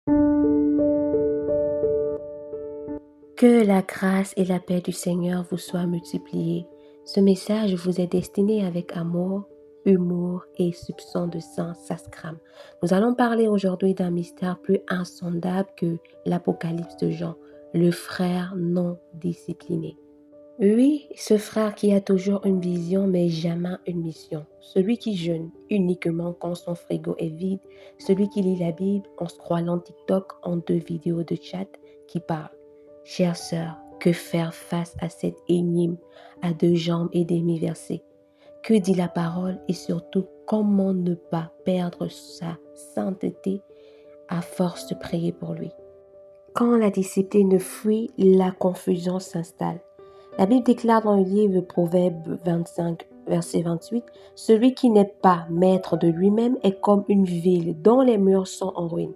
Que la grâce et la paix du Seigneur vous soient multipliées. Ce message vous est destiné avec amour, humour et soupçon de sang sacram. Nous allons parler aujourd'hui d'un mystère plus insondable que l'Apocalypse de Jean, le frère non discipliné. Oui, ce frère qui a toujours une vision mais jamais une mission. Celui qui jeûne uniquement quand son frigo est vide. Celui qui lit la Bible en scrollant TikTok en 2 vidéos de chat qui parlent. Chère sœur, que faire face à cette énigme à 2 jambes et demi-versées? Que dit la parole et surtout comment ne pas perdre sa sainteté à force de prier pour lui? Quand la discipline fuit, la confusion s'installe. La Bible déclare dans le livre Proverbe 25, verset 28, « Celui qui n'est pas maître de lui-même est comme une ville dont les murs sont en ruine. »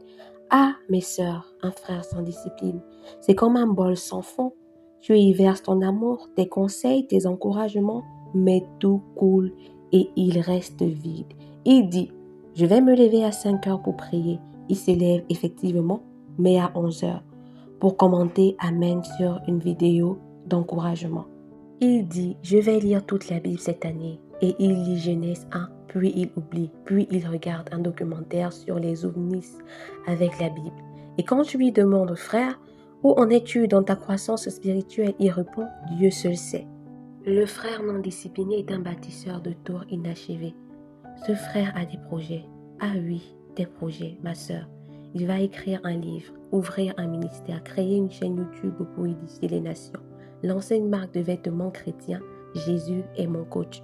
Ah, mes sœurs, un frère sans discipline, c'est comme un bol sans fond. Tu y verses ton amour, tes conseils, tes encouragements, mais tout coule et il reste vide. Il dit, « Je vais me lever à 5 heures pour prier. » Il s'élève effectivement, mais à 11 heures, pour commenter Amen sur une vidéo d'encouragement. Il dit, je vais lire toute la Bible cette année. Et il lit Genèse 1, puis il oublie, puis il regarde un documentaire sur les ovnis avec la Bible. Et quand tu lui demandes, frère, où en es-tu dans ta croissance spirituelle, il répond, Dieu seul sait. Le frère non discipliné est un bâtisseur de tours inachevées. Ce frère a des projets. Ah oui, des projets, ma sœur. Il va écrire un livre, ouvrir un ministère, créer une chaîne YouTube pour édifier les nations, lancer une marque de vêtements chrétiens. Jésus est mon coach.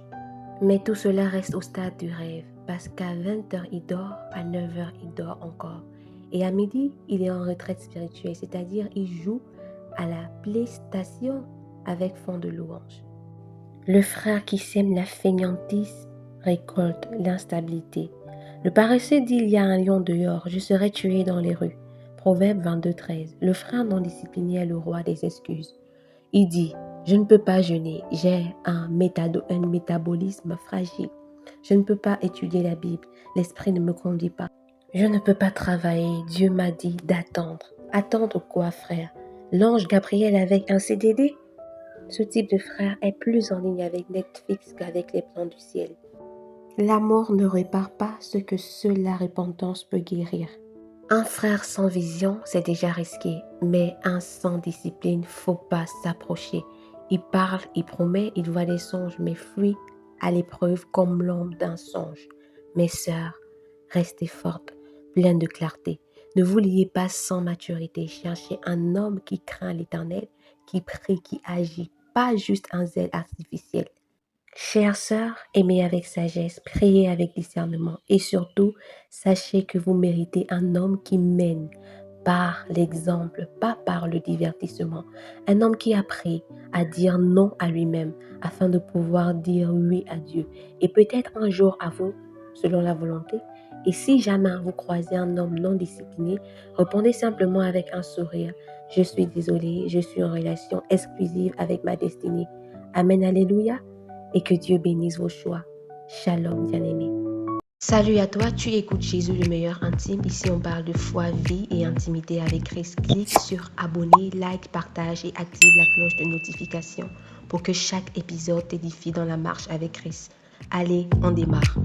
Mais tout cela reste au stade du rêve, parce qu'à 20h il dort, à 9h il dort encore. Et à midi, il est en retraite spirituelle, c'est-à-dire il joue à la PlayStation avec fond de louange. Le frère qui sème la fainéantise récolte l'instabilité. Le paresseux dit, il y a un lion dehors, je serai tué dans les rues. Proverbe 22, 13. Le frère non discipliné est le roi des excuses. Il dit, je ne peux pas jeûner, j'ai un métabolisme fragile. Je ne peux pas étudier la Bible, l'esprit ne me conduit pas. Je ne peux pas travailler, Dieu m'a dit d'attendre. Attendre quoi, frère? L'ange Gabriel avec un CDD? Ce type de frère est plus en ligne avec Netflix qu'avec les plans du ciel. L'amour ne répare pas ce que seule la repentance peut guérir. Un frère sans vision, c'est déjà risqué, mais un sans discipline, faut pas s'approcher. Il parle, il promet, il voit des songes, mais fuit à l'épreuve comme l'ombre d'un songe. Mes sœurs, restez fortes, pleines de clarté. Ne vous liez pas sans maturité. Cherchez un homme qui craint l'Éternel, qui prie, qui agit, pas juste un zèle artificiel. Chères sœurs, aimez avec sagesse, priez avec discernement et surtout, sachez que vous méritez un homme qui mène par l'exemple, pas par le divertissement. Un homme qui a appris à dire non à lui-même afin de pouvoir dire oui à Dieu et peut-être un jour à vous, selon la volonté. Et si jamais vous croisez un homme non discipliné, répondez simplement avec un sourire. Je suis désolée, je suis en relation exclusive avec ma destinée. Amen, alléluia. Et que Dieu bénisse vos choix. Shalom, bien-aimés. Salut à toi, tu écoutes Jésus le meilleur intime. Ici, on parle de foi, vie et intimité avec Christ. Clique sur abonner, like, partage et active la cloche de notification pour que chaque épisode t'édifie dans la marche avec Christ. Allez, on démarre.